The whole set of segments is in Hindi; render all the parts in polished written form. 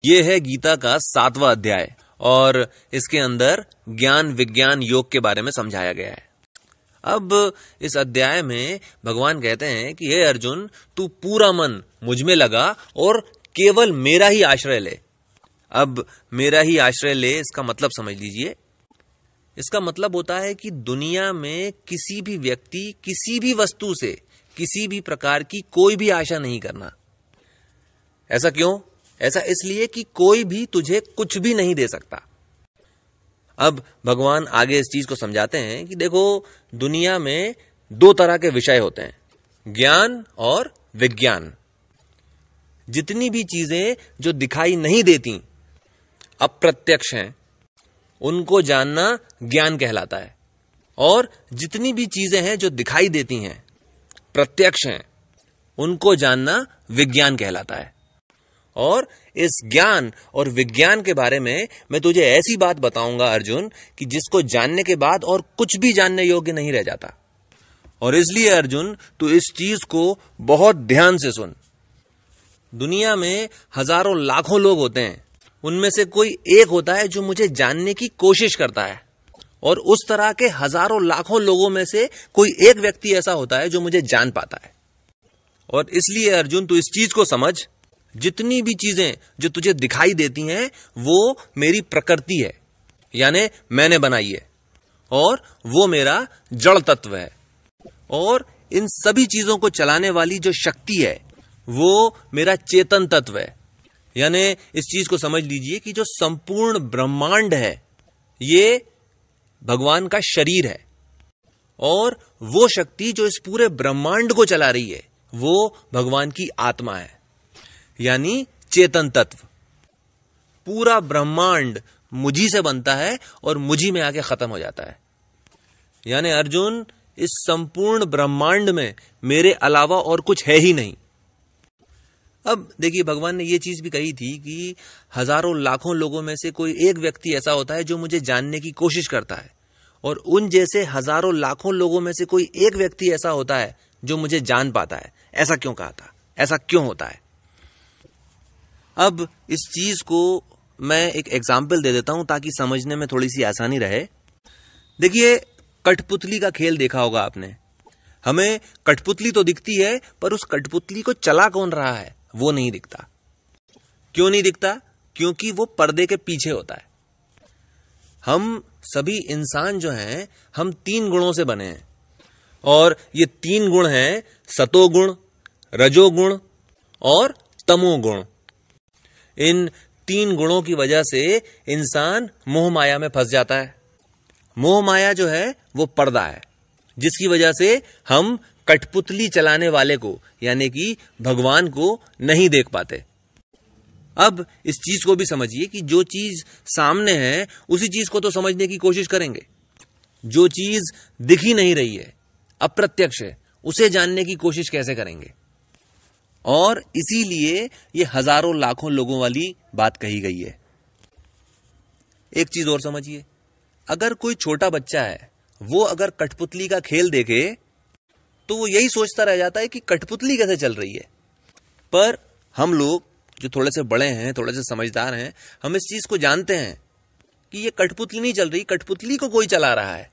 ये है गीता का 7वां अध्याय और इसके अंदर ज्ञान विज्ञान योग के बारे में समझाया गया है। अब इस अध्याय में भगवान कहते हैं कि हे अर्जुन, तू पूरा मन मुझ में लगा और केवल मेरा ही आश्रय ले। अब मेरा ही आश्रय ले, इसका मतलब समझ लीजिए। इसका मतलब होता है कि दुनिया में किसी भी व्यक्ति, किसी भी वस्तु से किसी भी प्रकार की कोई भी आशा नहीं करना। ऐसा क्यों? ऐसा इसलिए कि कोई भी तुझे कुछ भी नहीं दे सकता। अब भगवान आगे इस चीज को समझाते हैं कि देखो, दुनिया में दो तरह के विषय होते हैं, ज्ञान और विज्ञान। जितनी भी चीजें जो दिखाई नहीं देती, अप्रत्यक्ष हैं, उनको जानना ज्ञान कहलाता है। और जितनी भी चीजें हैं जो दिखाई देती हैं, प्रत्यक्ष हैं, उनको जानना विज्ञान कहलाता है। और इस ज्ञान और विज्ञान के बारे में मैं तुझे ऐसी बात बताऊंगा अर्जुन, कि जिसको जानने के बाद और कुछ भी जानने योग्य नहीं रह जाता। और इसलिए अर्जुन, तू इस चीज को बहुत ध्यान से सुन। दुनिया में हजारों लाखों लोग होते हैं, उनमें से कोई एक होता है जो मुझे जानने की कोशिश करता है। और उस तरह के हजारों लाखों लोगों में से कोई एक व्यक्ति ऐसा होता है जो मुझे जान पाता है। और इसलिए अर्जुन, तू इस चीज को समझ, जितनी भी चीजें जो तुझे दिखाई देती हैं, वो मेरी प्रकृति है, यानी मैंने बनाई है, और वो मेरा जड़ तत्व है। और इन सभी चीजों को चलाने वाली जो शक्ति है, वो मेरा चेतन तत्व है। यानी इस चीज को समझ लीजिए कि जो संपूर्ण ब्रह्मांड है, ये भगवान का शरीर है। और वो शक्ति जो इस पूरे ब्रह्मांड को चला रही है, वो भगवान की आत्मा है, यानी चेतन तत्व। पूरा ब्रह्मांड मुझी से बनता है और मुझी में आके खत्म हो जाता है। यानी अर्जुन, इस संपूर्ण ब्रह्मांड में मेरे अलावा और कुछ है ही नहीं। अब देखिए, भगवान ने यह चीज भी कही थी कि हजारों लाखों लोगों में से कोई एक व्यक्ति ऐसा होता है जो मुझे जानने की कोशिश करता है, और उन जैसे हजारों लाखों लोगों में से कोई एक व्यक्ति ऐसा होता है जो मुझे जान पाता है। ऐसा क्यों कहा था? ऐसा क्यों होता है? अब इस चीज को मैं एक एग्जाम्पल दे देता हूं ताकि समझने में थोड़ी सी आसानी रहे। देखिए, कठपुतली का खेल देखा होगा आपने। हमें कठपुतली तो दिखती है, पर उस कठपुतली को चला कौन रहा है वो नहीं दिखता। क्यों नहीं दिखता? क्योंकि वो पर्दे के पीछे होता है। हम सभी इंसान जो हैं, हम 3 गुणों से बने हैं, और ये 3 गुण हैं, सतोगुण, रजोगुण और तमोगुण। इन 3 गुणों की वजह से इंसान मोह माया में फंस जाता है। मोह माया जो है वो पर्दा है, जिसकी वजह से हम कठपुतली चलाने वाले को, यानी कि भगवान को नहीं देख पाते। अब इस चीज को भी समझिए कि जो चीज सामने है, उसी चीज को तो समझने की कोशिश करेंगे। जो चीज दिख ही नहीं रही है, अप्रत्यक्ष है, उसे जानने की कोशिश कैसे करेंगे? और इसीलिए ये हजारों लाखों लोगों वाली बात कही गई है। एक चीज और समझिए, अगर कोई छोटा बच्चा है, वो अगर कठपुतली का खेल देखे तो वो यही सोचता रह जाता है कि कठपुतली कैसे चल रही है। पर हम लोग जो थोड़े से बड़े हैं, थोड़े से समझदार हैं, हम इस चीज को जानते हैं कि ये कठपुतली नहीं चल रही, कठपुतली को कोई चला रहा है।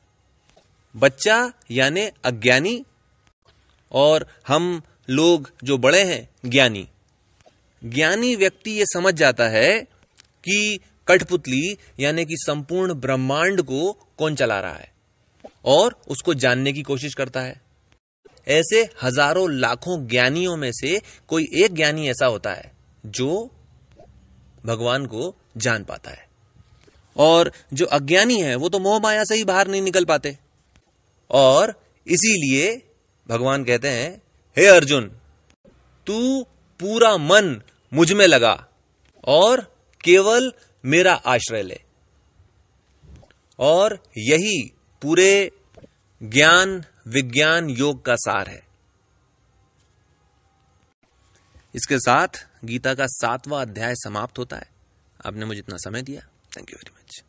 बच्चा यानी अज्ञानी, और हम लोग जो बड़े हैं ज्ञानी। ज्ञानी व्यक्ति ये समझ जाता है कि कठपुतली यानी कि संपूर्ण ब्रह्मांड को कौन चला रहा है, और उसको जानने की कोशिश करता है। ऐसे हजारों लाखों ज्ञानियों में से कोई एक ज्ञानी ऐसा होता है जो भगवान को जान पाता है। और जो अज्ञानी है, वो तो मोह माया से ही बाहर नहीं निकल पाते। और इसीलिए भगवान कहते हैं, हे अर्जुन, तू पूरा मन मुझ में लगा और केवल मेरा आश्रय ले। और यही पूरे ज्ञान विज्ञान योग का सार है। इसके साथ गीता का 7वां अध्याय समाप्त होता है। आपने मुझे इतना समय दिया, थैंक यू वेरी मच।